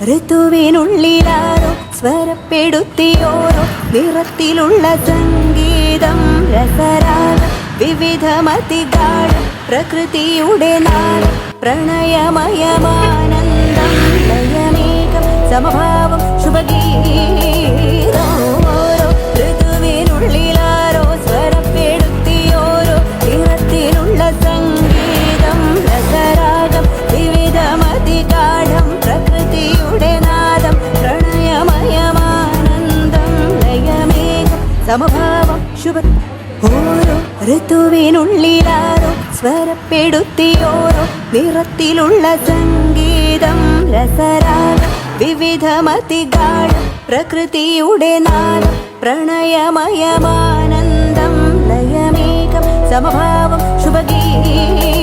ഋതുവിനുള്ളിലാരോ സ്വരപ്പെടുത്തിയോരോ നിറത്തിലുള്ള സംഗീതം രസരാഗം വിവിധമതിഗാഢം പ്രകൃതിയുടെ നാദം പ്രണയമയമാനന്ദം ലയമേകം സമഭാവം ശുഭഗീതം ഓരോ ഋതുവിനുള്ളിലാരോ സ്വരപ്പെടുത്തിയോരോ നിറത്തിലുള്ള സംഗീതം രസരാഗം വിവിധമതിഗാഢം പ്രകൃതിയുടെ നാദം പ്രണയമയമാനന്ദം ലയമേകം സമഭാവം ശുഭ ഓരോ ഋതുവിനുള്ളിലാരോ സ്വരപ്പെടുത്തിയോരോ നിറത്തിലുള്ള സംഗീതം രസരാഗം വിവിധമതിഗാഢം പ്രകൃതിയുടെ നാദം പ്രണയമയമാനന്ദം ലയമേകം സമഭാവം ശുഭഗീതം